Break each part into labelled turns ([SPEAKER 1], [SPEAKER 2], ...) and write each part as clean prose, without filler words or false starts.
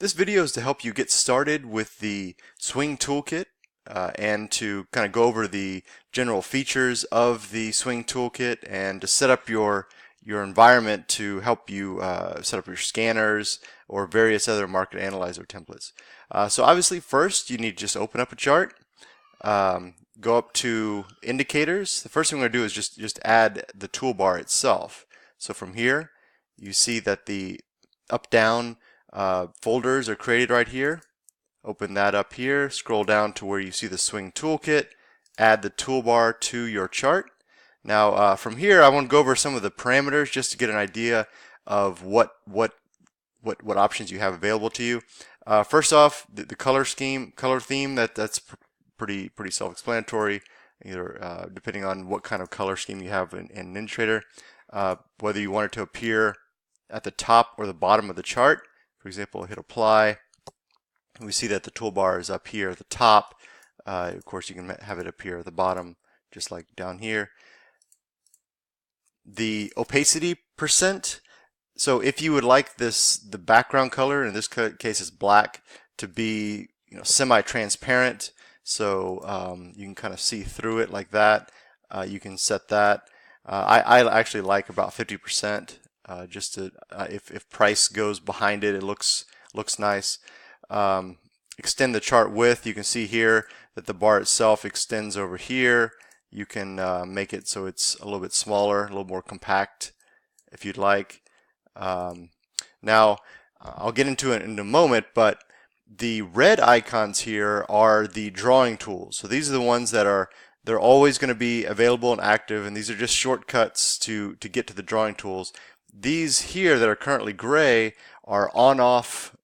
[SPEAKER 1] This video is to help you get started with the Swing Toolkit and to kind of go over the general features of the Swing Toolkit and to set up your environment to help you set up your scanners or various other market analyzer templates. So obviously first you need to just open up a chart, go up to indicators. The first thing we're going to do is just add the toolbar itself. So from here you see that the up-down folders are created right here. Open that up here, scroll down to where you see the Swing Toolkit, add the toolbar to your chart. Now from here I want to go over some of the parameters just to get an idea of what options you have available to you. First off, the color theme, that's pretty self-explanatory, either depending on what kind of color scheme you have in NinjaTrader. Whether you want it to appear at the top or the bottom of the chart. For example, hit apply. We see that the toolbar is up here at the top. Of course, you can have it appear at the bottom, just like down here. The opacity percent. So if you would like the background color, in this case it's black, to be semi-transparent, so you can kind of see through it like that, you can set that. I actually like about 50%. Just to if price goes behind it, it looks nice. Extend the chart width. You can see here that the bar itself extends over here. You can make it so it's a little bit smaller, a little more compact, if you'd like. Now I'll get into it in a moment, but the red icons here are the drawing tools. So these are the ones that they're always going to be available and active, and these are just shortcuts to get to the drawing tools. These here that are currently gray are on-off,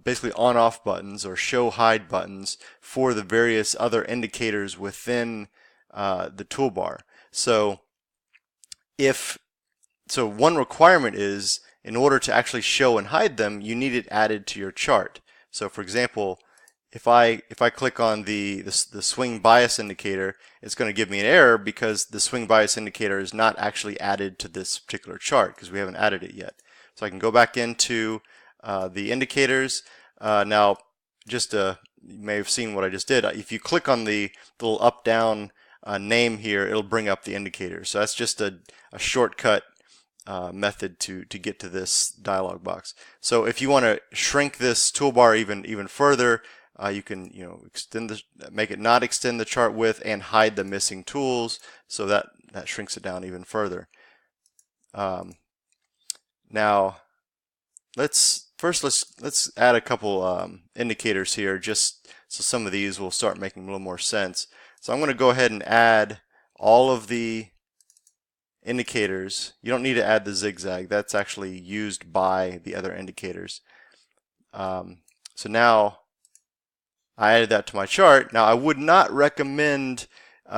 [SPEAKER 1] basically on-off buttons or show-hide buttons for the various other indicators within the toolbar. So one requirement is, in order to actually show and hide them, you need it added to your chart. So for example, if I click on the swing bias indicator, it's going to give me an error because the swing bias indicator is not actually added to this particular chart because we haven't added it yet. So I can go back into the indicators. Now, you may have seen what I just did. If you click on the little up-down name here, it'll bring up the indicator. So that's just a shortcut method to get to this dialog box. So if you want to shrink this toolbar even further, you can make it not extend the chart width and hide the missing tools, so that shrinks it down even further. Now let's add a couple indicators here, just so some of these will start making a little more sense. So I'm going to go ahead and add all of the indicators. You don't need to add the zigzag, that's actually used by the other indicators. So now I added that to my chart. Now I would not recommend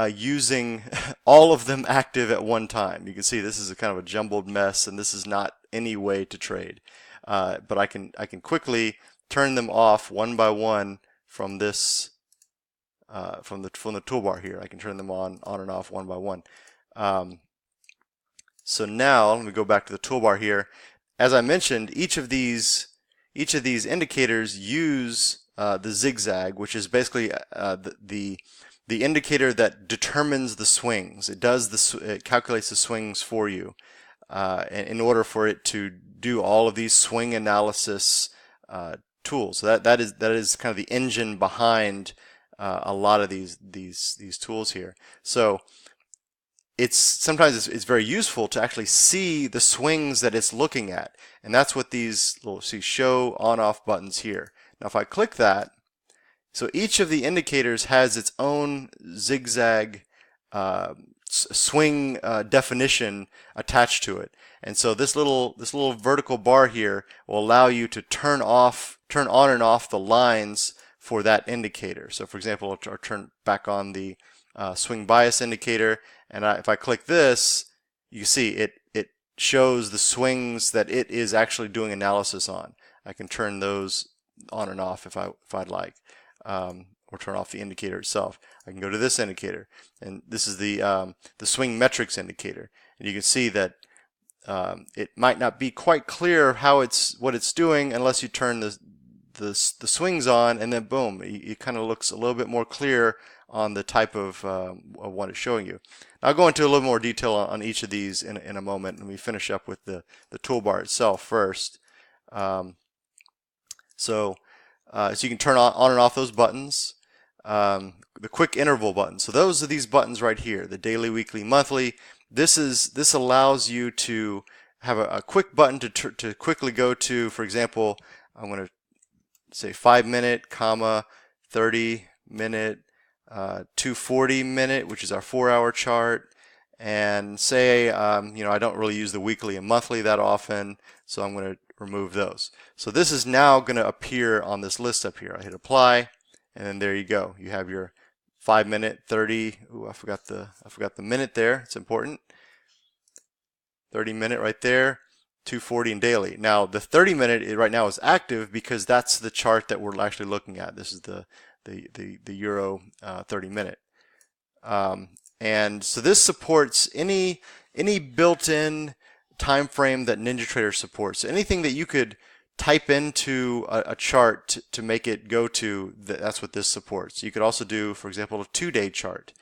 [SPEAKER 1] using all of them active at one time. You can see this is a kind of a jumbled mess, and this is not any way to trade. But I can quickly turn them off one by one from this from the toolbar here. I can turn them on and off one by one. So now let me go back to the toolbar here. As I mentioned, each of these indicators use the zigzag, which is basically the indicator that determines the swings. It calculates the swings for you, and in order for it to do all of these swing analysis tools. So that is kind of the engine behind a lot of these tools here. So sometimes it's very useful to actually see the swings that it's looking at, and that's what these little show on-off buttons here. Now if I click that, so each of the indicators has its own zigzag swing definition attached to it, and so this little vertical bar here will allow you to turn on and off the lines for that indicator. So for example, I'll turn back on the swing bias indicator, and if I click this, you see it shows the swings that it is actually doing analysis on. I can turn those on and off if I'd like, or turn off the indicator itself. I can go to this indicator, and this is the swing metrics indicator, and you can see that it might not be quite clear what it's doing unless you turn the swings on, and then boom, it kind of looks a little bit more clear on the type of what it's showing you. Now, I'll go into a little more detail on each of these in a moment, and we finish up with the toolbar itself first. So you can turn on and off those buttons. The quick interval button. So those are these buttons right here, the daily, weekly, monthly. This allows you to have a quick button to quickly go to. For example, I'm going to say 5-minute, 30-minute, 240-minute, which is our 4-hour chart. And say I don't really use the weekly and monthly that often, so I'm going to remove those. So this is now going to appear on this list up here. I hit apply, and then there you go. You have your 5-minute, 30. Ooh, I forgot the minute there. It's important. 30-minute right there. 240 and daily. Now the 30-minute right now is active because that's the chart that we're actually looking at. This is the Euro 30-minute. And so this supports any built-in time frame that NinjaTrader supports. So anything that you could type into a chart to make it go to, that's what this supports. You could also do, for example, a 2-day chart,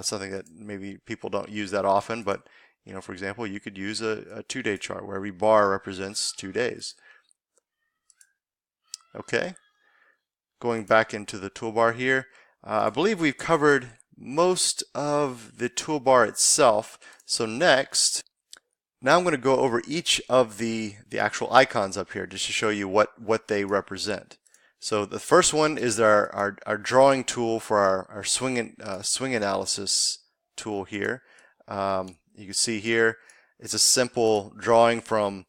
[SPEAKER 1] something that maybe people don't use that often, but for example, you could use a 2-day chart where every bar represents 2 days. Okay, going back into the toolbar here, I believe we've covered most of the toolbar itself. So next, now I'm going to go over each of the actual icons up here just to show you what they represent. So the first one is our drawing tool for our swing analysis tool here. You can see here it's a simple drawing from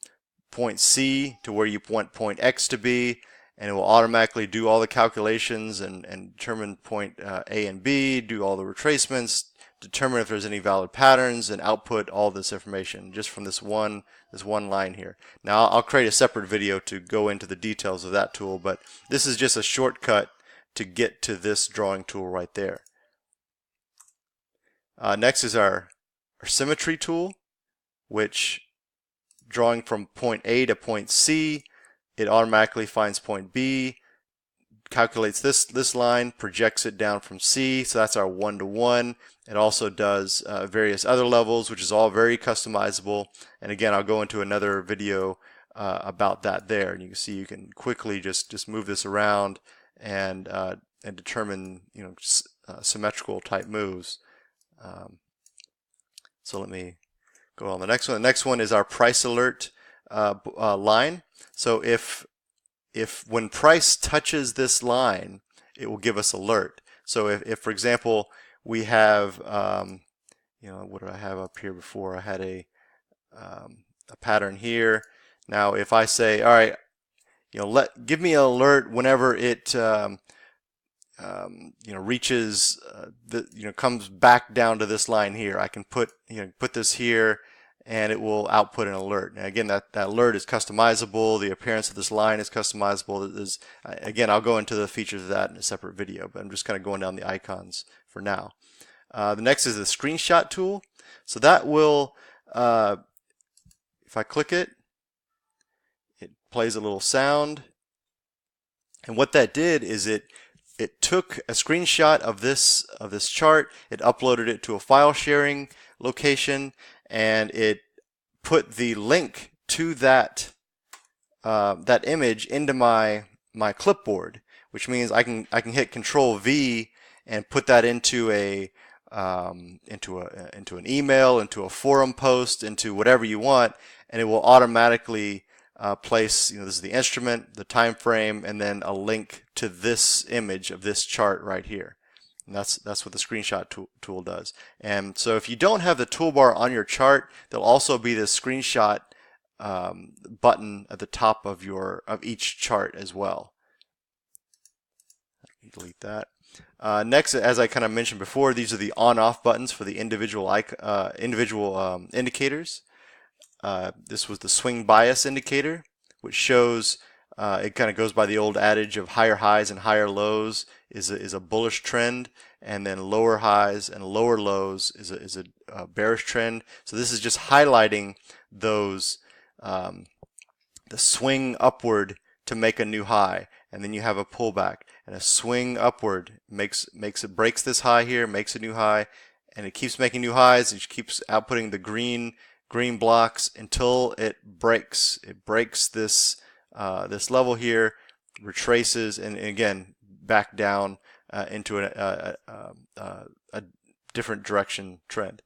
[SPEAKER 1] point C to where you want point X to be, and it will automatically do all the calculations and determine point A and B, do all the retracements, determine if there's any valid patterns, and output all this information just from this one line here. Now I'll create a separate video to go into the details of that tool, but this is just a shortcut to get to this drawing tool right there. Next is our Symmetry Tool, which drawing from point A to point C, it automatically finds point B, calculates this line, projects it down from C, so that's our 1-to-1. It also does various other levels, which is all very customizable. And again, I'll go into another video about that there. And you can see you can quickly just move this around and determine symmetrical type moves. So let me go on the next one. The next one is our price alert line. So if when price touches this line, it will give us alert. So if for example we have what did I have up here before? I had a pattern here. Now if I say, all right, give me an alert whenever it reaches comes back down to this line here, I can put this here, and it will output an alert. And again, that alert is customizable. The appearance of this line is customizable. Again, I'll go into the features of that in a separate video, but I'm just kind of going down the icons for now. The next is the screenshot tool. So that will, if I click it, it plays a little sound. And what that did is it took a screenshot of this chart, it uploaded it to a file sharing location, and it put the link to that image into my clipboard, which means I can hit Control V and put that into an email, into a forum post, into whatever you want, and it will automatically place, this is the instrument, the time frame, and then a link to this image of this chart right here. And that's what the screenshot tool does. And so if you don't have the toolbar on your chart, there'll also be this screenshot button at the top of each chart as well. Delete that. Next, as I kind of mentioned before, these are the on-off buttons for the individual indicators. This was the swing bias indicator, which shows it kind of goes by the old adage of higher highs and higher lows is a bullish trend, and then lower highs and lower lows is a bearish trend. So this is just highlighting those the swing upward to make a new high. and then you have a pullback and a swing upward. Breaks this high here, makes a new high, and it keeps making new highs. It keeps outputting the green blocks until it breaks. It breaks this this level here, retraces, and again back down into a different direction trend.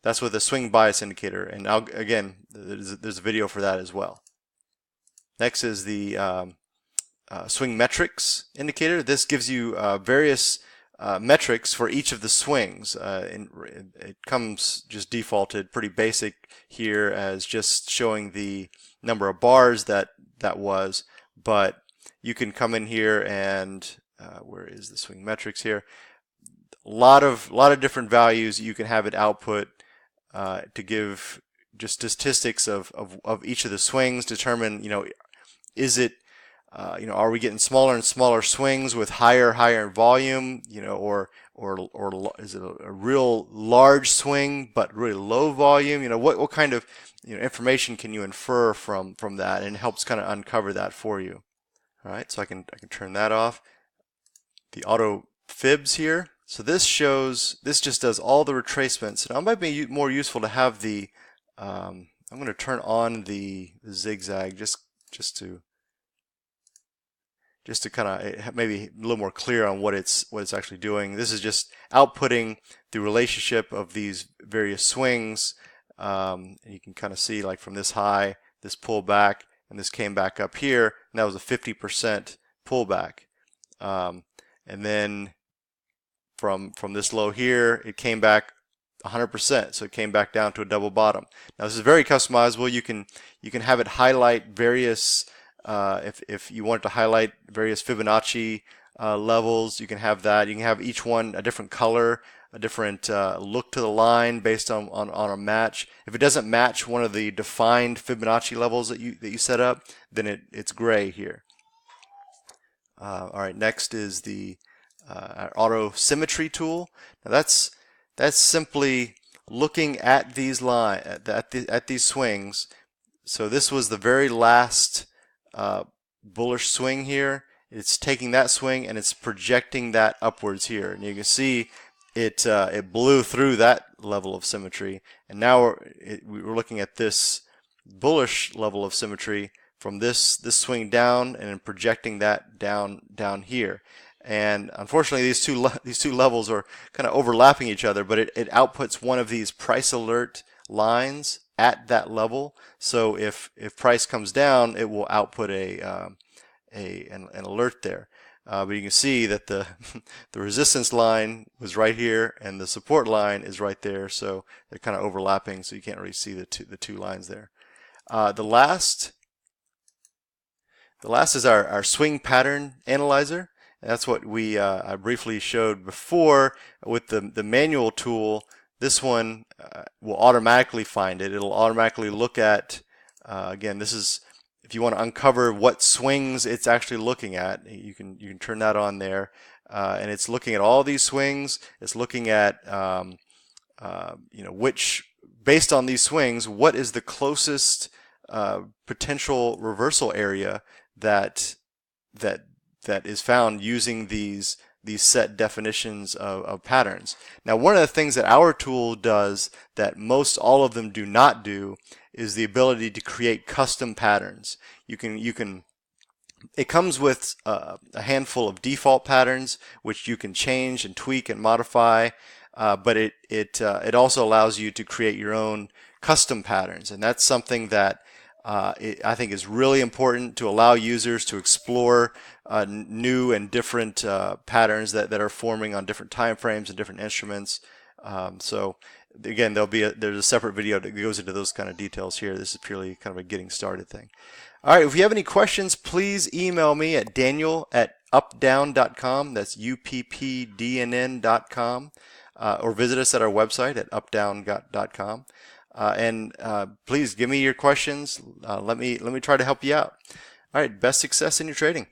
[SPEAKER 1] That's with a swing bias indicator, and again there's a video for that as well. Next is the swing metrics indicator. This gives you various metrics for each of the swings. It comes just defaulted, pretty basic here, as just showing the number of bars that was, but you can come in here and where is the swing metrics here? A lot of different values you can have it output to give just statistics of each of the swings. Determine, is it are we getting smaller and smaller swings with higher volume, or is it a real large swing but really low volume? What kind of information can you infer from that, and it helps kind of uncover that for you. All right, so I can turn that off. The auto fibs here. So this just does all the retracements. Now it might be more useful to have the I'm going to turn on the zigzag just to kind of maybe a little more clear on what it's actually doing. This is just outputting the relationship of these various swings. And you can kind of see, like, from this high, this pullback, and this came back up here, and that was a 50% pullback. And then from this low here, it came back 100%, so it came back down to a double bottom. Now this is very customizable. You can have it highlight various if you want to highlight various Fibonacci levels, you can have that. You can have each one a different color, a different look to the line based on a match. If it doesn't match one of the defined Fibonacci levels that you set up, then it's gray here. All right, next is the Auto-Symmetry tool. Now that's simply looking at these at these swings. So this was the very last bullish swing here. It's taking that swing and it's projecting that upwards here, and you can see it blew through that level of symmetry, and now we're looking at this bullish level of symmetry from this swing down, and then projecting that down here. And unfortunately these two levels are kind of overlapping each other, but it outputs one of these price alert lines at that level. So if price comes down, it will output an alert there. But you can see that the resistance line was right here and the support line is right there, so they're kind of overlapping, so you can't really see the two lines there. The last is our swing pattern analyzer. And that's what I briefly showed before with the manual tool. This one will automatically find it. It'll automatically look at, again, this is if you want to uncover what swings it's actually looking at, you can turn that on there, and it's looking at all these swings. It's looking at which, based on these swings, what is the closest potential reversal area that is found using these set definitions of patterns. Now, one of the things that our tool does that most all of them do not do is the ability to create custom patterns. It comes with a handful of default patterns which you can change and tweak and modify, but it also allows you to create your own custom patterns, and that's something that I think is really important to allow users to explore new and different patterns that are forming on different time frames and different instruments. So again, there's a separate video that goes into those kind of details here. This is purely kind of a getting started thing. All right, if you have any questions, please email me at daniel@uppdown.com. That's UPPDNN.com, or visit us at our website at uppdown.com. And please give me your questions. Let me try to help you out. All right, best success in your trading.